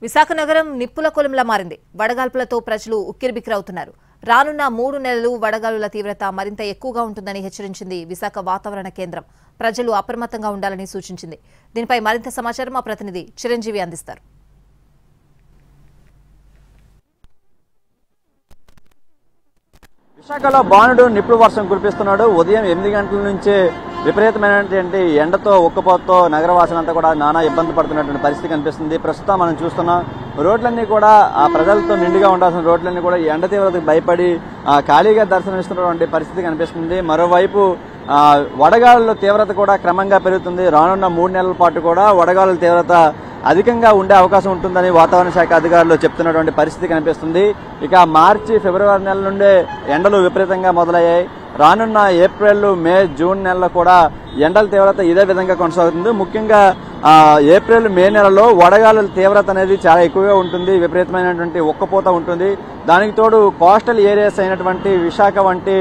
విశాఖ నగరం నిప్పుల కొలంలా మారింది. వడగాల్పులతో ప్రజలు ఉక్కిరిబిక్కిరవుతున్నారు. రానున్న 3 నెలలు వడగాలుల తీవ్రత మరింత ఎక్కువగా ఉంటుందని హెచ్చరించింది విశాఖ వాతావరణ కేంద్రం. ప్రజలు అప్రమత్తంగా ఉండాలని సూచించింది. దీనిపై మరింత సమాచారం మా ప్రతినిధి చిరంజీవి అందిస్తారు. విశాఖలో బాణుడు నిప్పుడు వర్షం కురిపిస్తున్నాడు. ఉదయం 8 గంటల నుంచే విపరీతమైనటువంటి ఎండతో ఉక్కపోతతో నగరవాసులంతా కూడా నానా ఇబ్బంది పడుతున్నటువంటి పరిస్థితి కనిపిస్తుంది. ప్రస్తుతం మనం చూస్తున్నాం రోడ్లన్నీ కూడా ఆ ప్రజలతో నిండుగా ఉండాల్సిన రోడ్లన్నీ కూడా ఎండ తీవ్రతకు భయపడి ఖాళీగా దర్శనమిస్తున్నటువంటి పరిస్థితి కనిపిస్తుంది. మరోవైపు వడగాలుల తీవ్రత కూడా క్రమంగా పెరుగుతుంది. రానున్న 3 నెలల పాటు కూడా వడగాలుల తీవ్రత అధికంగా ఉండే అవకాశం ఉంటుందని వాతావరణ శాఖ అధికారులు చెప్తున్నటువంటి పరిస్థితి కనిపిస్తుంది. ఇక మార్చి ఫిబ్రవరి నెల నుండే ఎండలు విపరీతంగా మొదలయ్యాయి. రానున్న ఏప్రిల్ మే జూన్ నెలలో కూడా ఎండల తీవ్రత ఇదే విధంగా కొనసాగుతుంది. ముఖ్యంగా ఏప్రిల్ మే నెలలో వడగాలుల తీవ్రత అనేది చాలా ఎక్కువగా ఉంటుంది. విపరీతమైనటువంటి ఉక్కపోత ఉంటుంది. దానికి తోడు కోస్టల్ ఏరియాస్ అయినటువంటి విశాఖ వంటి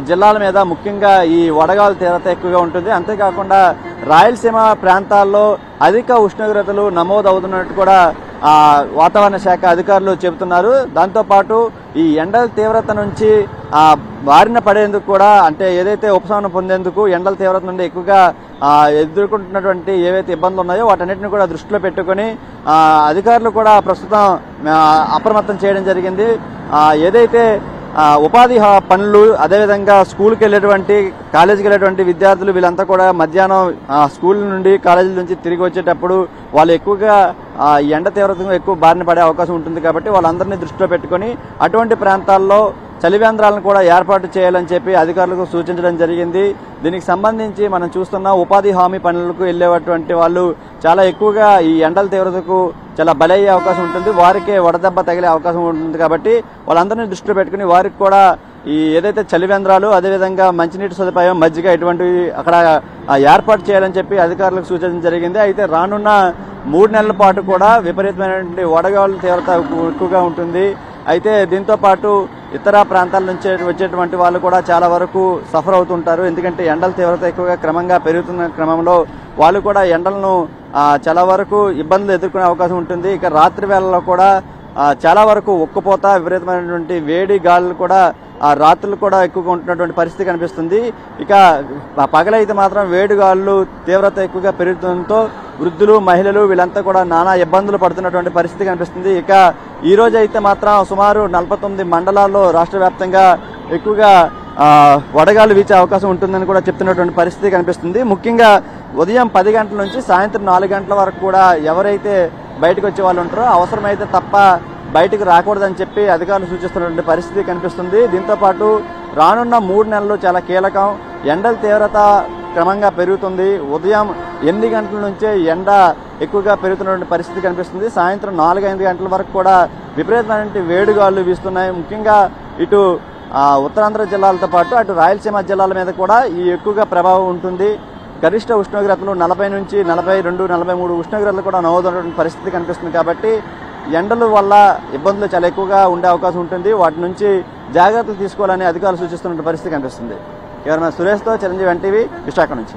జిల్లాల మీద ముఖ్యంగా ఈ వడగాలుల తీవ్రత ఎక్కువగా ఉంటుంది. అంతేకాకుండా రాయలసీమ ప్రాంతాల్లో అధిక ఉష్ణోగ్రతలు నమోదవుతున్నట్టు కూడా వాతావరణ శాఖ అధికారులు చెబుతున్నారు. దాంతోపాటు ఈ ఎండల తీవ్రత నుంచి బారిన పడేందుకు కూడా అంటే ఏదైతే ఉపశమనం పొందేందుకు ఎండల తీవ్రత నుండి ఎక్కువగా ఎదుర్కొంటున్నటువంటి ఏవైతే ఇబ్బందులు ఉన్నాయో వాటన్నిటిని కూడా దృష్టిలో పెట్టుకుని అధికారులు కూడా ప్రస్తుతం అప్రమత్తం చేయడం జరిగింది. ఏదైతే ఉపాధి పనులు అదేవిధంగా స్కూల్కి వెళ్ళేటువంటి కాలేజీకి వెళ్ళేటువంటి విద్యార్థులు వీళ్ళంతా కూడా మధ్యాహ్నం స్కూల్ నుండి కాలేజీల నుంచి తిరిగి వచ్చేటప్పుడు వాళ్ళు ఎక్కువగా ఎండ తీవ్రతకు ఎక్కువ బారిన పడే అవకాశం ఉంటుంది. కాబట్టి వాళ్ళందరినీ దృష్టిలో పెట్టుకుని అటువంటి ప్రాంతాల్లో చలివేంద్రాలను కూడా ఏర్పాటు చేయాలని చెప్పి అధికారులకు సూచించడం జరిగింది. దీనికి సంబంధించి మనం చూస్తున్న ఉపాధి హామీ పనులకు వెళ్ళేటువంటి వాళ్ళు చాలా ఎక్కువగా ఈ ఎండల తీవ్రతకు చాలా బలయ్యే అవకాశం ఉంటుంది. వారికే వడదెబ్బ తగిలే అవకాశం ఉంటుంది. కాబట్టి వాళ్ళందరినీ దృష్టిలో పెట్టుకుని వారికి కూడా ఈ ఏదైతే చలివేంద్రాలు అదేవిధంగా మంచినీటి సదుపాయం మజ్జిగ ఇటువంటివి అక్కడ ఏర్పాటు చేయాలని చెప్పి అధికారులకు సూచించడం జరిగింది. అయితే రానున్న 3 నెలల పాటు కూడా విపరీతమైనటువంటి వడగాలుల తీవ్రత ఎక్కువగా ఉంటుంది. అయితే దీంతో పాటు ఇతర ప్రాంతాల నుంచి వచ్చేటువంటి వాళ్ళు కూడా చాలా వరకు సఫర్ అవుతుంటారు. ఎందుకంటే ఎండల తీవ్రత ఎక్కువగా క్రమంగా పెరుగుతున్న క్రమంలో వాళ్ళు కూడా ఎండలను చాలా వరకు ఇబ్బందులు ఎదుర్కొనే అవకాశం ఉంటుంది. ఇక రాత్రి వేళల్లో కూడా చాలా వరకు ఉక్కపోత విపరీతమైనటువంటి వేడి గాలులు కూడా రాత్రులు కూడా ఎక్కువగా ఉంటున్నటువంటి పరిస్థితి కనిపిస్తుంది. ఇక పగలైతే మాత్రం వేడి గాలులు తీవ్రత ఎక్కువగా పెరుగుతుండటంతో వృద్ధులు మహిళలు వీళ్ళంతా కూడా నానా ఇబ్బందులు పడుతున్నటువంటి పరిస్థితి కనిపిస్తుంది. ఇక ఈ రోజు అయితే మాత్రం సుమారు 49 మండలాల్లో రాష్ట్ర వ్యాప్తంగా ఎక్కువగా వడగాలు వీచే అవకాశం ఉంటుందని కూడా చెప్తున్నటువంటి పరిస్థితి కనిపిస్తుంది. ముఖ్యంగా ఉదయం 10 గంటల నుంచి సాయంత్రం 4 గంటల వరకు కూడా ఎవరైతే బయటకు వచ్చే వాళ్ళు ఉంటారో అవసరమైతే తప్ప బయటకు రాకూడదని చెప్పి అధికారులు సూచిస్తున్నటువంటి పరిస్థితి కనిపిస్తుంది. దీంతో పాటు రానున్న 3 నెలలు చాలా కీలకం. ఎండల తీవ్రత క్రమంగా పెరుగుతుంది. ఉదయం 8 గంటల నుంచే ఎండ ఎక్కువగా పెరుగుతున్నటువంటి పరిస్థితి కనిపిస్తుంది. సాయంత్రం 4-5 గంటల వరకు కూడా విపరీతమైన వేడిగాలు వీస్తున్నాయి. ముఖ్యంగా ఇటు ఉత్తరాంధ్ర జిల్లాలతో పాటు అటు రాయలసీమ జిల్లాల మీద కూడా ఈ ఎక్కువగా ప్రభావం ఉంటుంది. గరిష్ట ఉష్ణోగ్రతలు 40 నుంచి 42, 43 ఉష్ణోగ్రతలు కూడా నమోదైనటువంటి పరిస్థితి కనిపిస్తుంది. కాబట్టి ఎండల వల్ల ఇబ్బందులు చాలా ఎక్కువగా ఉండే అవకాశం ఉంటుంది. వాటి నుంచి జాగ్రత్తలు తీసుకోవాలని అధికారులు సూచిస్తున్న పరిస్థితి కనిపిస్తుంది. ఎవరైనా సురేష్తో చిరంజీవి ఎన్టీవీ విశాఖ నుంచి.